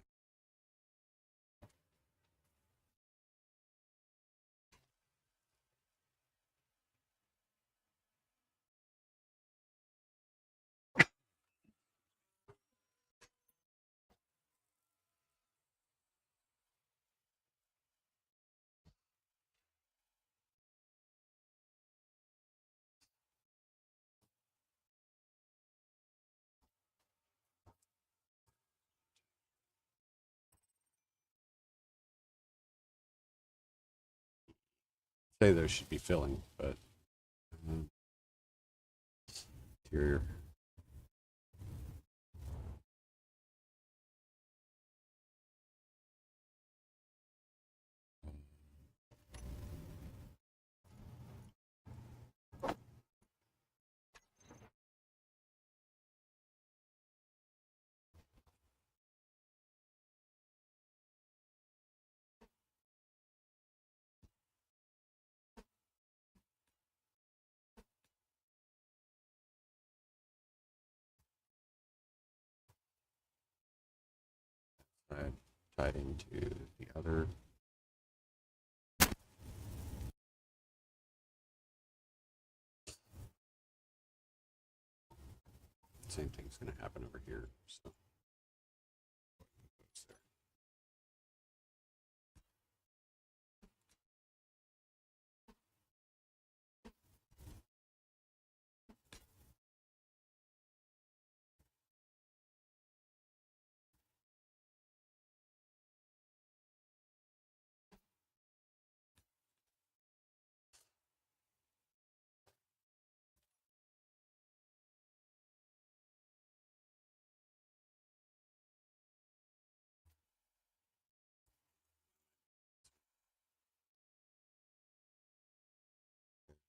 say those should be filling, but interior. Tied into the other. Same thing's going to happen over here. So.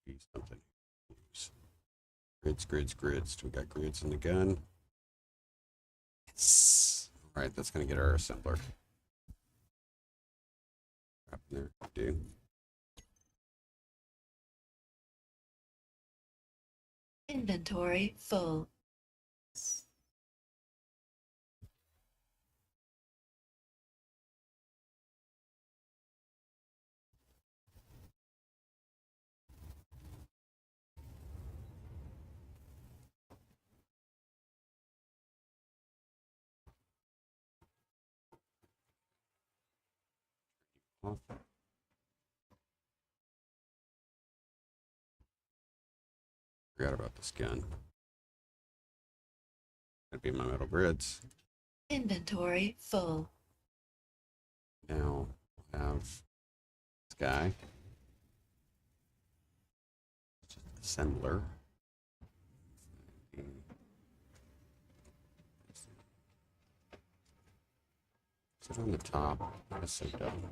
be something. Use grids, grids, grids. Do we got grids in the gun? Yes. All right, that's going to get our assembler. Up in there, do. Inventory full. Off. Forgot about this gun. That'd be my metal grids. Inventory full. Now we'll have this guy. Assembler. Sit on the top. That's so dumb.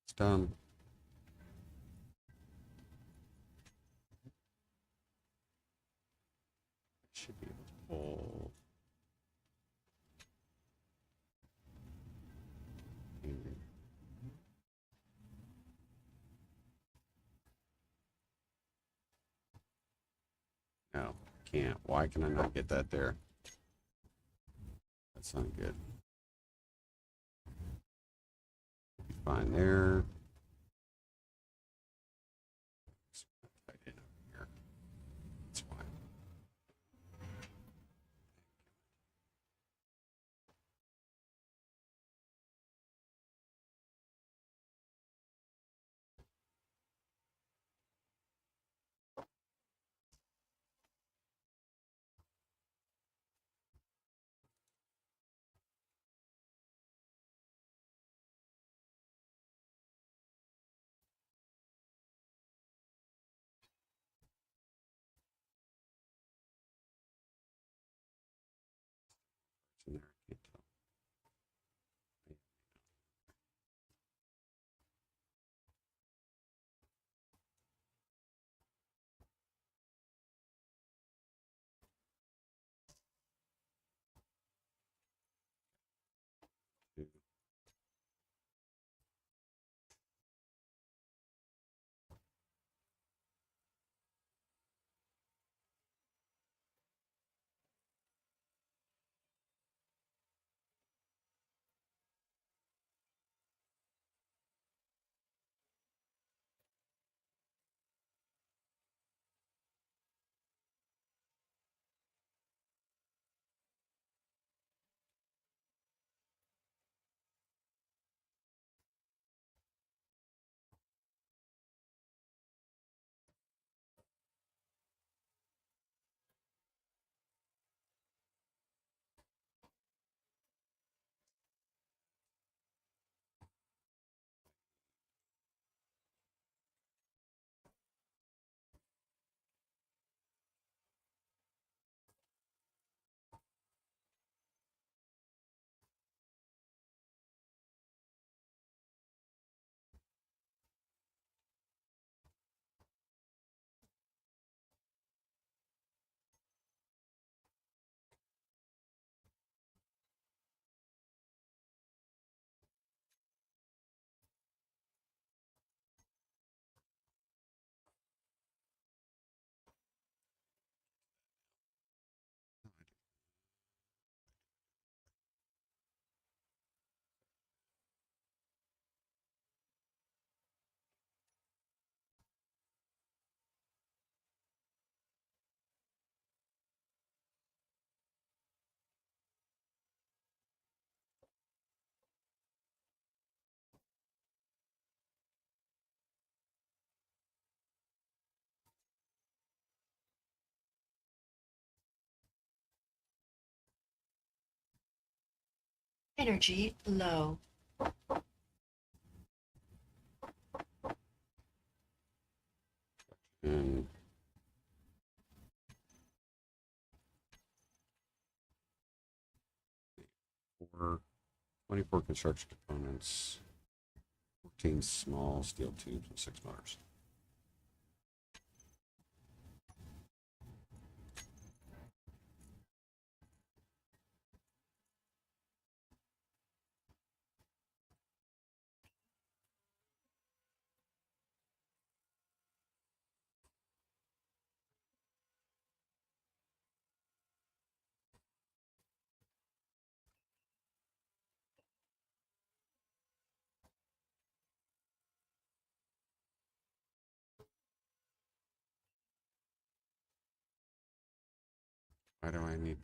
It's dumb. Should be able to pull. No, can't. Why can I not get that there? That's not good. Fine there. Tight in over here. That's why. It's in there. I can't tell. Energy low. And 24 construction components, 14 small steel tubes, and 6 motors. Why do I need?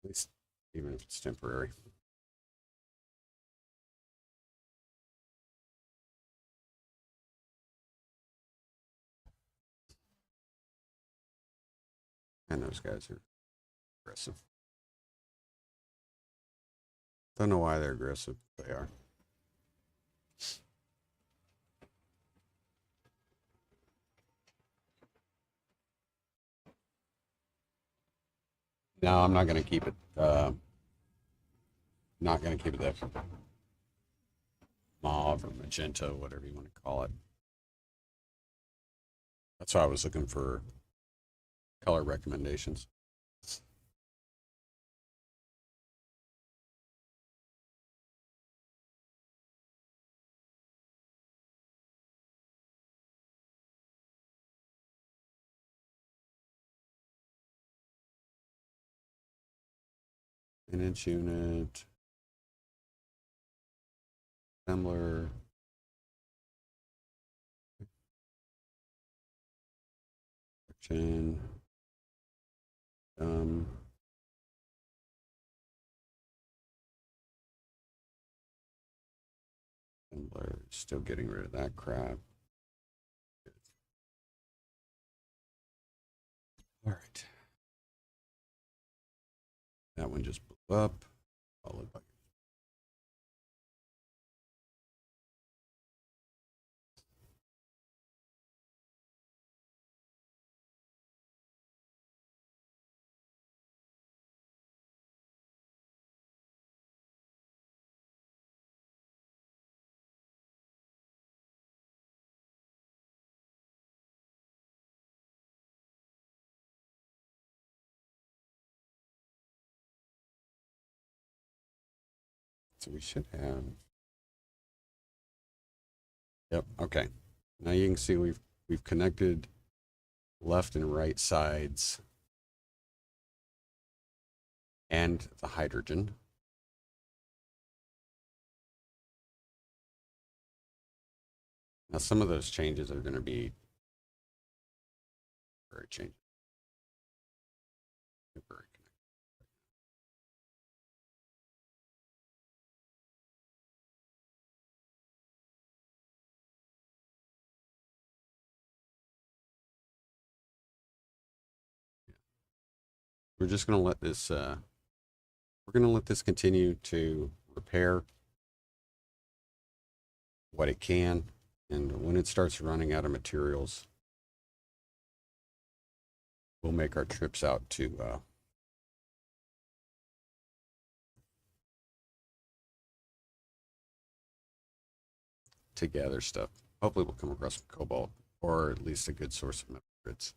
At least, even if it's temporary. And those guys are aggressive. Don't know why they're aggressive, but they are. No, I'm not going to keep it. Not going to keep it that mauve or magenta, whatever you want to call it. That's why I was looking for color recommendations. An inch unit, assembler, section, assembler, still getting rid of that crap. All right. That one just blew up, followed by so we should have. Yep. Okay. Now you can see we've connected left and right sides and the hydrogen. Now some of those changes are going to be very changes. Very we're just going to let this, we're going to let this continue to repair what it can. And when it starts running out of materials, we'll make our trips out to gather stuff. Hopefully we'll come across some cobalt, or at least a good source of metal grids.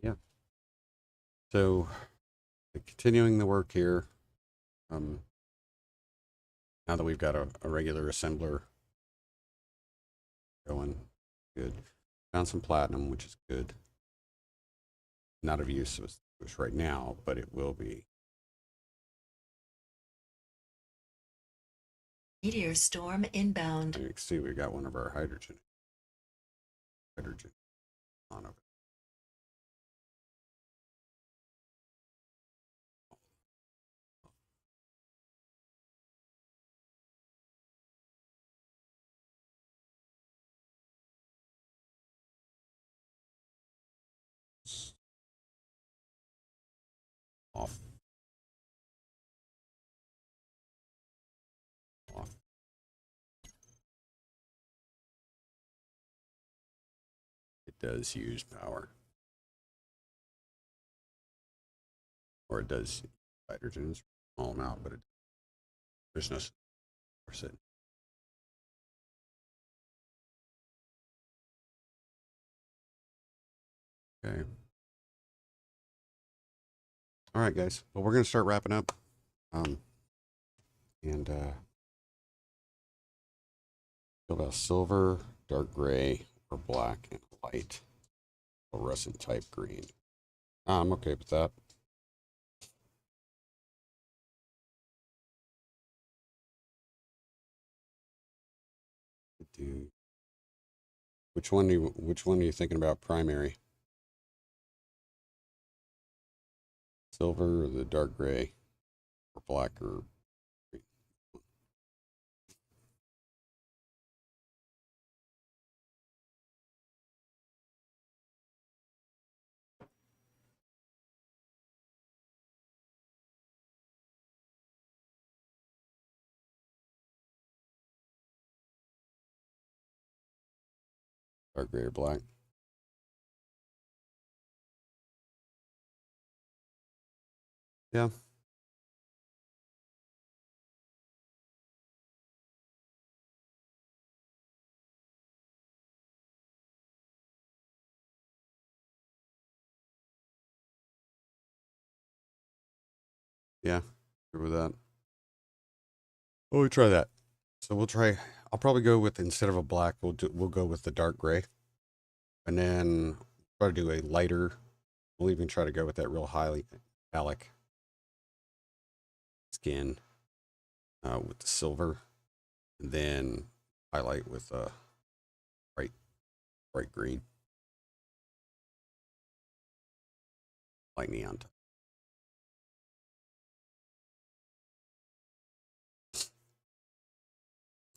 Yeah. So continuing the work here, now that we've got a regular assembler going, good. Found some platinum, which is good. Not of use right now, but it will be. Meteor storm inbound. You can see we got one of our hydrogen on over. Off. Off. It does use power. Or it does hydrogen, it's a small amount, but there's no source it. Okay. All right, guys. Well, we're going to start wrapping up. Build out silver, dark gray, or black, and light fluorescent type green. I'm okay with that. Which one are you thinking about primary? Silver or the dark gray, or black or green? Dark gray or black? Yeah. Yeah. Good with that. Oh, we try that. So I'll probably go with, instead of a black, we'll go with the dark gray. And then try to do a lighter. We'll even try to go with that real highly metallic skin with the silver. And then highlight with bright green. Like neon.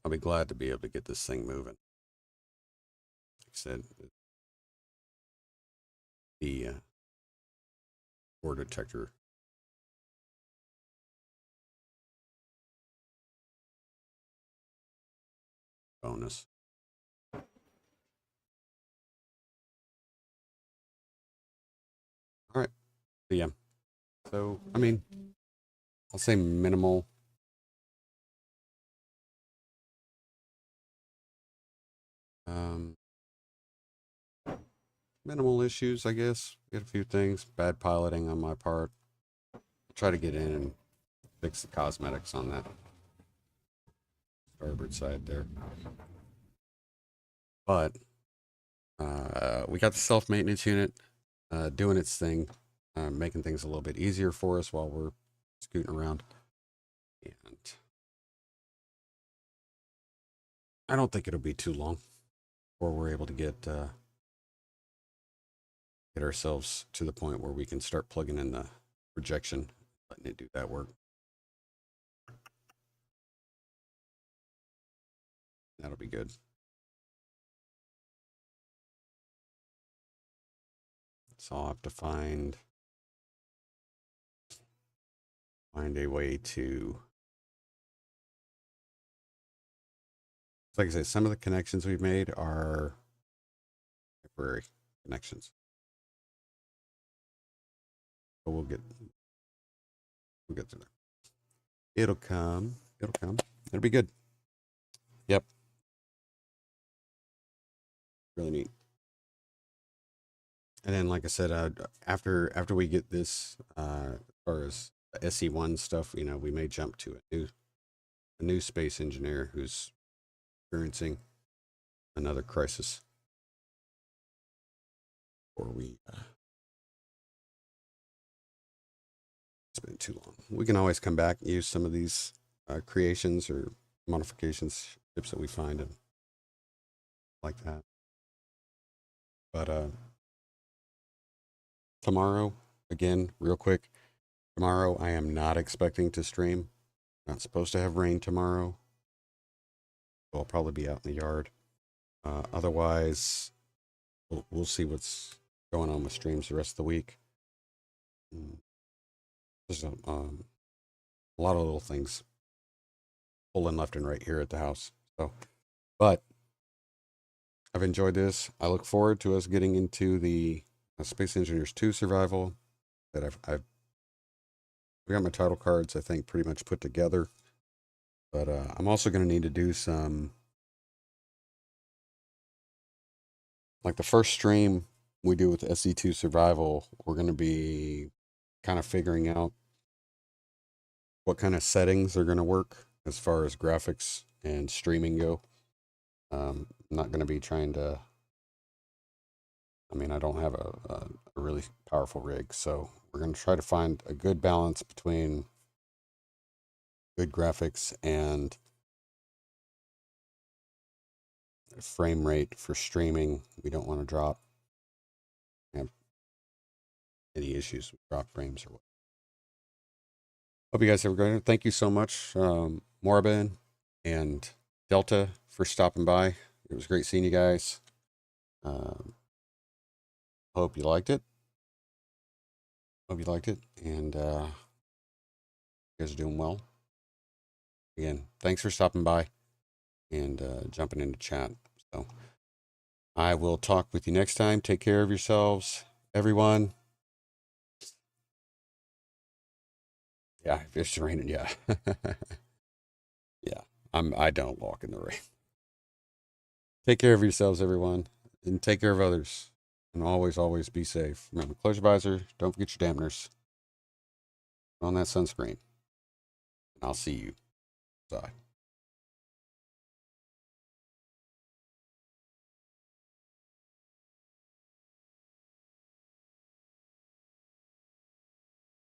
I'll be glad to be able to get this thing moving. Like I said, the ore detector bonus. All right. So, yeah. So, I mean, I'll say minimal. Minimal issues, I guess. Get a few things. Bad piloting on my part. I'll try to get in and fix the cosmetics on that starboard side there. But we got the self-maintenance unit doing its thing, making things a little bit easier for us while we're scooting around. And I don't think it'll be too long before we're able to get ourselves to the point where we can start plugging in the projection, letting it do that work. That'll be good. So I'll have to find a way to, like I said, some of the connections we've made are temporary connections. But we'll get to there. It'll come. It'll be good. Yep. Really neat. And then, like I said, after we get this, as far as SE1 stuff, you know, we may jump to a new space engineer who's experiencing another crisis, or we it's been too long. We can always come back and use some of these creations or modifications, tips that we find, and like that. But tomorrow, again, real quick, tomorrow I am not expecting to stream. Not supposed to have rain tomorrow. So I'll probably be out in the yard. Otherwise, we'll see what's going on with streams the rest of the week. There's a lot of little things pulling left and right here at the house. So, but I've enjoyed this. I look forward to us getting into the Space Engineers 2 survival. That I've got my title cards, I think, pretty much put together. But I'm also going to need to do some, like the first stream we do with SE2 survival, we're going to be kind of figuring out what kind of settings are going to work as far as graphics and streaming go. I'm not going to be trying to, I mean, I don't have a really powerful rig, so we're going to try to find a good balance between good graphics and frame rate for streaming. We don't want to drop, have any issues with drop frames or what. Hope you guys have a great night. Thank you so much, Morabin and Delta, for stopping by. It was great seeing you guys. Hope you liked it. And you guys are doing well. Again, thanks for stopping by and jumping into chat. So I will talk with you next time. Take care of yourselves, everyone. Yeah, if it's raining, yeah. Yeah, I don't walk in the rain. Take care of yourselves, everyone, and take care of others. And always be safe. Remember, close your visor. Don't forget your dampeners. Put on that sunscreen. And I'll see you outside.